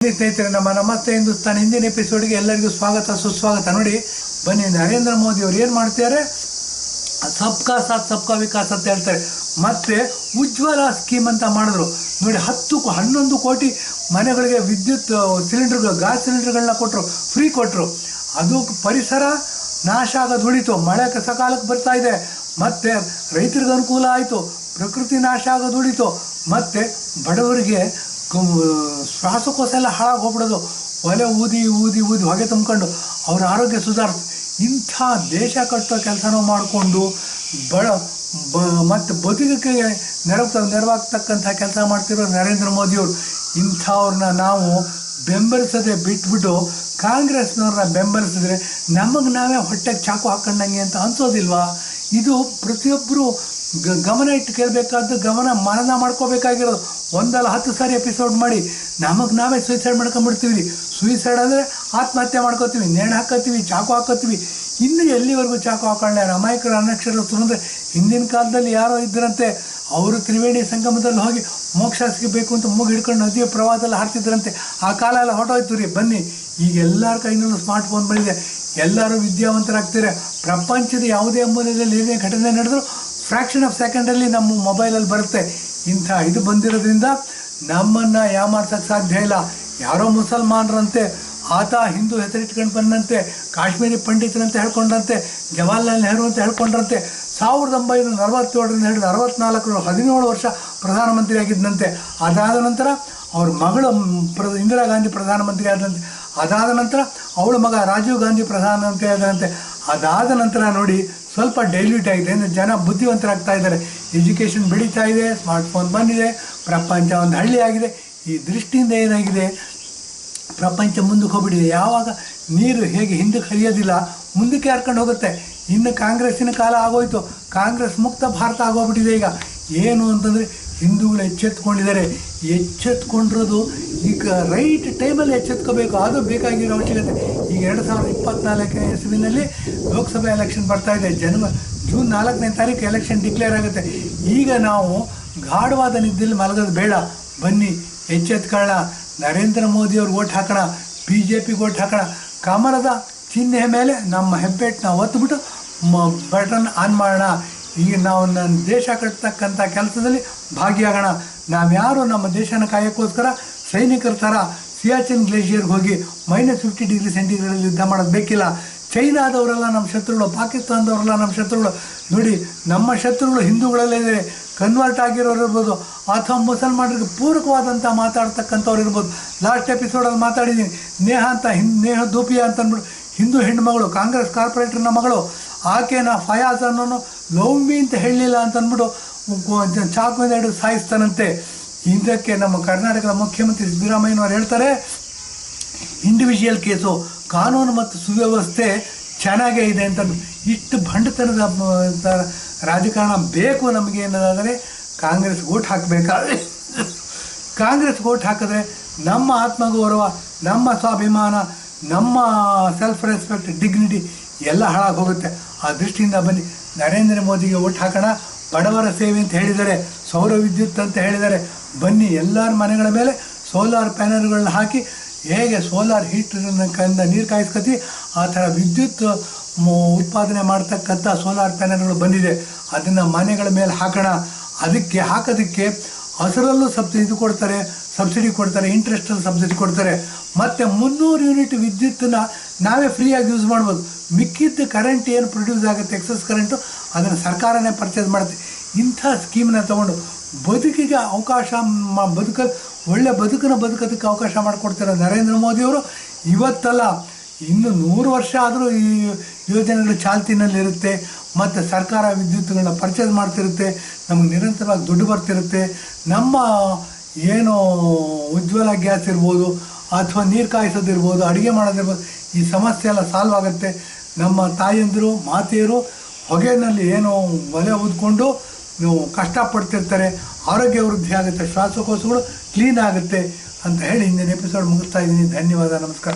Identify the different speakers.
Speaker 1: ಸ್ನೇಹಿತರೆ, ನಮ್ಮ ನಮಸ್ತೆ ಹಿಂದೂಸ್ತಾನ್ ಹಿಂದಿನ ಎಪಿಸೋಡ್ಗೆ ಎಲ್ಲರಿಗೂ ಸ್ವಾಗತ ಸುಸ್ವಾಗತ. ನೋಡಿ ಬನ್ನಿ, ನರೇಂದ್ರ ಮೋದಿ ಅವರು ಏನು ಮಾಡ್ತಾರೆ, ಸಬ್ಕಾ ಸಾಥ್ ಸಬ್ಕಾ ವಿಕಾಸ್ ಅಂತ ಹೇಳ್ತಾರೆ. ಮತ್ತೆ ಉಜ್ವಲ ಸ್ಕೀಮ್ ಅಂತ ಮಾಡಿದ್ರು ನೋಡಿ. 11 ಕೋಟಿ ಮನೆಗಳಿಗೆ ವಿದ್ಯುತ್ ಸಿಲಿಂಡರ್ಗಳು, ಗ್ಯಾಸ್ ಸಿಲಿಂಡರ್ಗಳನ್ನ ಕೊಟ್ಟರು, ಫ್ರೀ ಕೊಟ್ಟರು. ಅದು ಪರಿಸರ ನಾಶ ಆಗೋದು ಉಳಿತು, ಮಳೆ ಸಕಾಲಕ್ಕೆ ಬರ್ತಾ ಇದೆ, ಮತ್ತು ರೈತರಿಗೆ ಅನುಕೂಲ ಆಯಿತು, ಪ್ರಕೃತಿ ನಾಶ ಆಗೋದು ಉಳಿತು, ಮತ್ತು ಬಡವರಿಗೆ ಶ್ವಾಸಕೋಶ ಎಲ್ಲ ಹಾಳಾಗಿ ಹೋಗ್ಬಿಡೋದು, ಒಲೆ ಊದಿ ಊದಿ ಊದಿ ಹೊಗೆ ತುಂಬ್ಕೊಂಡು ಅವ್ರ ಆರೋಗ್ಯ ಸುಧಾರಿಸ್ತು. ಇಂಥ ದೇಶ ಕಟ್ಟೋ ಕೆಲಸನೂ ಮಾಡಿಕೊಂಡು ಮತ್ತು ಬದುಕಿಗೆ ನೆರವಾಗ್ತಕ್ಕಂಥ ಕೆಲಸ ಮಾಡ್ತಿರೋ ನರೇಂದ್ರ ಮೋದಿಯವರು. ಇಂಥವ್ರನ್ನ ನಾವು ಬೆಂಬಲಿಸದೆ ಬಿಟ್ಬಿಟ್ಟು ಕಾಂಗ್ರೆಸ್ನವ್ರನ್ನ ಬೆಂಬಲಿಸಿದ್ರೆ ನಮಗೆ ನಾವೇ ಹೊಟ್ಟೆಗೆ ಚಾಕು ಹಾಕೊಂಡಂಗೆ ಅಂತ ಅನ್ಸೋದಿಲ್ವಾ? ಇದು ಪ್ರತಿಯೊಬ್ಬರು ಗಮನ ಇಟ್ಟು ಕೇಳಬೇಕಾದ್ದು, ಮನನ ಮಾಡ್ಕೋಬೇಕಾಗಿರೋದು. 1-10 ಸಾರಿ ಎಪಿಸೋಡ್ ಮಾಡಿ ನಮಗೆ ನಾವೇ ಸೂಸೈಡ್ ಮಾಡ್ಕೊಂಡ್ಬಿಡ್ತೀವಿ. ಸೂಸೈಡ್ ಅಂದರೆ ಆತ್ಮಹತ್ಯೆ ಮಾಡ್ಕೋತೀವಿ, ನೇಣು ಹಾಕೋತೀವಿ, ಚಾಕು ಹಾಕೋತೀವಿ. ಇನ್ನು ಎಲ್ಲಿವರೆಗೂ ಚಾಕು ಹಾಕೊಳ್ಳೆ? ಅಮಾಯಕರು ಅನಕ್ಷರಸ್ಥರು ಅಂದರೆ ಹಿಂದಿನ ಕಾಲದಲ್ಲಿ ಯಾರೋ ಇದ್ದರಂತೆ, ಅವರು ತ್ರಿವೇಣಿ ಸಂಗಮದಲ್ಲಿ ಹೋಗಿ ಮೋಕ್ಷ ಸಿಗಬೇಕು ಅಂತ ಮೂಗು ಹಿಡ್ಕೊಂಡು ನದಿಯ ಪ್ರವಾಹದಲ್ಲಿ ಹಾರ್ತಿದ್ರಂತೆ. ಆ ಕಾಲ ಎಲ್ಲ ಹೊರಟೋಯ್ತು ರೀ. ಬನ್ನಿ, ಈಗ ಎಲ್ಲರ ಕೈನಲ್ಲೂ ಸ್ಮಾರ್ಟ್ ಫೋನ್ ಬಂದಿದೆ, ಎಲ್ಲರೂ ವಿದ್ಯಾವಂತರಾಗ್ತಾರೆ. ಪ್ರಪಂಚದ ಯಾವುದೇ ಮೂಲೆಯಲ್ಲಿ ಏನೇ ಘಟನೆ ನಡೆದರೂ ಫ್ರ್ಯಾಕ್ಷನ್ ಆಫ್ ಸೆಕೆಂಡಲ್ಲಿ ನಮ್ಮ ಮೊಬೈಲಲ್ಲಿ ಬರುತ್ತೆ. ಇಂಥ ಇದು ಬಂದಿರೋದ್ರಿಂದ ನಮ್ಮನ್ನು ಯಾಮಾರ್ಸೋಕ್ಕೆ ಸಾಧ್ಯ ಇಲ್ಲ. ಯಾರೋ ಮುಸಲ್ಮಾನರಂತೆ, ಆತ ಹಿಂದೂ ಹೆಸರಿಟ್ಕೊಂಡು ಬಂದಂತೆ, ಕಾಶ್ಮೀರಿ ಪಂಡಿತರಂತೆ ಹೇಳ್ಕೊಂಡ್ರಂತೆ, ಜವಾಹರ್ಲಾಲ್ ನೆಹರು ಅಂತ ಹೇಳ್ಕೊಂಡ್ರಂತೆ. 1947ರಿಂದ ಹಿಡಿದು 64 17 ವರ್ಷ ಪ್ರಧಾನಮಂತ್ರಿ ಆಗಿದ್ದಂತೆ. ಅದಾದ ನಂತರ ಅವ್ರ ಮಗಳು ಇಂದಿರಾ ಗಾಂಧಿ ಪ್ರಧಾನಮಂತ್ರಿ ಆದಂತೆ. ಅದಾದ ನಂತರ ಅವಳ ಮಗ ರಾಜೀವ್ ಗಾಂಧಿ ಪ್ರಧಾನಮಂತ್ರಿ ಆದಂತೆ. ಅದಾದ ನಂತರ ನೋಡಿ ಸ್ವಲ್ಪ ಡೈಲ್ಯೂಟ್ ಆಗಿದೆ, ಅಂದರೆ ಜನ ಬುದ್ಧಿವಂತರಾಗ್ತಾ ಇದ್ದಾರೆ, ಎಜುಕೇಷನ್ ಬೆಳೀತಾ ಇದೆ, ಸ್ಮಾರ್ಟ್ಫೋನ್ ಬಂದಿದೆ, ಪ್ರಪಂಚ ಒಂದು ಹಳ್ಳಿ ಆಗಿದೆ. ಈ ದೃಷ್ಟಿಯಿಂದ ಏನಾಗಿದೆ, ಪ್ರಪಂಚ ಮುಂದಕ್ಕೆ ಹೋಗ್ಬಿಟ್ಟಿದೆ. ಯಾವಾಗ ನೀರು ಹೇಗೆ ಹಿಂದಕ್ಕೆ ಹರಿಯೋದಿಲ್ಲ, ಮುಂದಕ್ಕೆ ಹರ್ಕೊಂಡು ಹೋಗುತ್ತೆ. ಇನ್ನು ಕಾಂಗ್ರೆಸ್ಸಿನ ಕಾಲ ಆಗೋಯ್ತು, ಕಾಂಗ್ರೆಸ್ ಮುಕ್ತ ಭಾರತ ಆಗೋಗ್ಬಿಟ್ಟಿದೆ. ಈಗ ಏನು ಅಂತಂದರೆ ಹಿಂದೂಗಳು ಎಚ್ಚೆತ್ಕೊಂಡಿದ್ದಾರೆ. ಎಚ್ಚೆತ್ಕೊಂಡಿರೋದು ಈಗ ರೈಟ್ ಟೈಮಲ್ಲಿ ಎಚ್ಚೆತ್ಕೋಬೇಕು, ಅದು ಬೇಕಾಗಿರೋ ಅವಶ್ಯಕತೆ. ಈಗ 2024 ಇಸ್ವಿನಲ್ಲಿ ಲೋಕಸಭೆ ಎಲೆಕ್ಷನ್ ಬರ್ತಾ ಇದೆ. ಜೂನ್ 4ನೇ ತಾರೀಕು ಎಲೆಕ್ಷನ್ ಡಿಕ್ಲೇರ್ ಆಗುತ್ತೆ. ಈಗ ನಾವು ಗಾಢವಾದ ನಿದ್ದೆಯಲ್ಲಿ ಮಲಗೋದು ಬೇಡ. ಬನ್ನಿ, ಎಚ್ಚೆತ್ಕೊಳ್ಳೋಣ. ನರೇಂದ್ರ ಮೋದಿಯವ್ರಿಗೆ ಓಟ್ ಹಾಕೋಣ, BJPಗೆ ಓಟ್ ಹಾಕೋಣ. ಕಮಲದ ಚಿಹ್ನೆ ಮೇಲೆ ನಮ್ಮ ಹೆಬ್ಬೆಟ್ಟನ್ನ ಒತ್ತುಬಿಟ್ಟು ಬಟನ್ ಆನ್ ಮಾಡೋಣ. ಈಗ ನಾವು ನನ್ನ ದೇಶ ಕಟ್ಟತಕ್ಕಂಥ ಕೆಲಸದಲ್ಲಿ ಭಾಗಿಯಾಗೋಣ. ನಾವ್ಯಾರು ನಮ್ಮ ದೇಶನ ಕಾಯೋಕ್ಕೋಸ್ಕರ ಸೈನಿಕರ ಥರ ಸಿಯಾಚಿನ್ ಗ್ಲೇಷಿಯರ್ಗೆ ಹೋಗಿ -50 ಡಿಗ್ರಿ ಸೆಂಟಿಗ್ರೇಡಲ್ಲಿ ಯುದ್ಧ ಮಾಡೋದು ಬೇಕಿಲ್ಲ. ಚೈನಾದವರೆಲ್ಲ ನಮ್ಮ ಶತ್ರುಗಳು, ಪಾಕಿಸ್ತಾನದವರೆಲ್ಲ ನಮ್ಮ ಶತ್ರುಗಳು. ನೋಡಿ, ನಮ್ಮ ಶತ್ರುಗಳು ಹಿಂದೂಗಳಲ್ಲೇ ಕನ್ವರ್ಟ್ ಆಗಿರೋರು ಇರ್ಬೋದು, ಅಥವಾ ಮುಸಲ್ಮಾನರಿಗೆ ಪೂರಕವಾದಂಥ ಮಾತಾಡ್ತಕ್ಕಂಥವ್ರು ಇರ್ಬೋದು. ಲಾಸ್ಟ್ ಎಪಿಸೋಡಲ್ಲಿ ಮಾತಾಡಿದ್ದೀನಿ. ನೇಹ ದೂಪಿಯಾ ಅಂತ ಅಂದ್ಬಿಟ್ಟು ಹಿಂದೂ ಹೆಣ್ಣುಮಗಳು, ಕಾಂಗ್ರೆಸ್ ಕಾರ್ಪೊರೇಟರ್ನ ಮಗಳು. ಆಕೆನ ಫಯಾಜ್ ಅನ್ನೋನು ಲವ್ ಮೀ ಅಂತ ಹೇಳಲಿಲ್ಲ ಅಂತಂದ್ಬಿಟ್ಟು ಚಾಕುವಿಂದ ಹಿಡಿದು ಸಾಯಿಸ್ತಾನಂತೆ. ಇದಕ್ಕೆ ನಮ್ಮ ಕರ್ನಾಟಕದ ಮುಖ್ಯಮಂತ್ರಿ ಸಿದ್ದರಾಮಯ್ಯನವರು ಹೇಳ್ತಾರೆ, ಇಂಡಿವಿಜುವಲ್ ಕೇಸು, ಕಾನೂನು ಮತ್ತು ಸುವ್ಯವಸ್ಥೆ ಚೆನ್ನಾಗೇ ಇದೆ ಅಂತ. ಇಷ್ಟು ಭಂಡತನದ ರಾಜಕಾರಣ ಬೇಕು ನಮಗೆ ಅನ್ನೋದಾದರೆ ಕಾಂಗ್ರೆಸ್ ಓಟ್ ಹಾಕಬೇಕಾದ್ರೆ, ಕಾಂಗ್ರೆಸ್ ಓಟ್ ಹಾಕಿದ್ರೆ ನಮ್ಮ ಆತ್ಮಗೌರವ, ನಮ್ಮ ಸ್ವಾಭಿಮಾನ, ನಮ್ಮ ಸೆಲ್ಫ್ ರೆಸ್ಪೆಕ್ಟ್, ಡಿಗ್ನಿಟಿ ಎಲ್ಲ ಹಾಳಾಗಿ ಹೋಗುತ್ತೆ. ಆ ದೃಷ್ಟಿಯಿಂದ ಬನ್ನಿ, ನರೇಂದ್ರ ಮೋದಿಗೆ ಓಟ್ ಹಾಕೋಣ. ಬಡವರ ಸೇವೆ ಅಂತ ಹೇಳಿದ್ದಾರೆ, ಸೌರ ವಿದ್ಯುತ್ ಅಂತ ಹೇಳಿದ್ದಾರೆ. ಬನ್ನಿ, ಎಲ್ಲರ ಮನೆಗಳ ಮೇಲೆ ಸೋಲಾರ್ ಪ್ಯಾನಲ್ಗಳನ್ನ ಹಾಕಿ, ಹೇಗೆ ಸೋಲಾರ್ ಹೀಟರ್ನ ನೀರು ಕಾಯಿಸ್ಕೊತೀವಿ ಆ ಥರ ವಿದ್ಯುತ್ ಉತ್ಪಾದನೆ ಮಾಡ್ತಕ್ಕಂಥ ಸೋಲಾರ್ ಪ್ಯಾನಲ್ಗಳು ಬಂದಿದೆ. ಅದನ್ನು ಮನೆಗಳ ಮೇಲೆ ಹಾಕೋಣ. ಹಾಕೋದಕ್ಕೆ ಹಸಿರಲ್ಲೂ ಸಬ್ಸಿಡಿ ಕೊಡ್ತಾರೆ, ಇಂಟ್ರೆಸ್ಟಲ್ಲಿ ಸಬ್ಸಿಡಿ ಕೊಡ್ತಾರೆ. ಮತ್ತು 300 ಯೂನಿಟ್ ವಿದ್ಯುತ್ತನ್ನು ನಾವೇ ಫ್ರೀಯಾಗಿ ಯೂಸ್ ಮಾಡ್ಬೋದು. ಮಿಕ್ಕಿದ್ದ ಕರೆಂಟ್ ಏನು ಪ್ರೊಡ್ಯೂಸ್ ಆಗುತ್ತೆ, ಎಕ್ಸಸ್ ಕರೆಂಟು, ಅದನ್ನು ಸರ್ಕಾರನೇ ಪರ್ಚೇಸ್ ಮಾಡುತ್ತೆ. ಇಂಥ ಸ್ಕೀಮನ್ನ ತೊಗೊಂಡು ಬದುಕಿಗೆ ಅವಕಾಶ, ಒಳ್ಳೆ ಬದುಕೋದಕ್ಕೆ ಅವಕಾಶ ಮಾಡಿಕೊಡ್ತಾರೆ ನರೇಂದ್ರ ಮೋದಿಯವರು. ಇವತ್ತಲ್ಲ, ಇನ್ನು 100 ವರ್ಷ ಆದರೂ ಈ ಯೋಜನೆಗಳು ಚಾಲ್ತಿನಲ್ಲಿರುತ್ತೆ. ಮತ್ತು ಸರ್ಕಾರ ವಿದ್ಯುತ್ಗಳನ್ನ ಪರ್ಚೇಸ್ ಮಾಡ್ತಿರುತ್ತೆ, ನಮಗೆ ನಿರಂತರವಾಗಿ ದುಡ್ಡು ಬರ್ತಿರುತ್ತೆ. ನಮ್ಮ ಏನು ಉಜ್ವಲ ಗ್ಯಾಸ್ ಇರ್ಬೋದು, ಅಥವಾ ನೀರು ಕಾಯಿಸೋದಿರ್ಬೋದು, ಅಡುಗೆ ಮಾಡೋದಿರ್ಬೋದು, ಈ ಸಮಸ್ಯೆ ಎಲ್ಲ ಸಾಲ್ವ್ ಆಗುತ್ತೆ. ನಮ್ಮ ತಾಯಂದಿರು, ಮಾತೆಯರು ಹೊಗೆಯಲ್ಲಿ ಏನೋ ಒಲೆ ಊದ್ಕೊಂಡು ಕಷ್ಟಪಡ್ತಿರ್ತಾರೆ, ಆರೋಗ್ಯ ವೃದ್ಧಿ ಆಗುತ್ತೆ, ಶ್ವಾಸಕೋಶಗಳು ಕ್ಲೀನ್ ಆಗುತ್ತೆ ಅಂತ ಹೇಳಿ ಇಂದಿನ ಎಪಿಸೋಡ್ ಮುಗಿಸ್ತಾ ಇದ್ದೀನಿ. ಧನ್ಯವಾದ, ನಮಸ್ಕಾರ.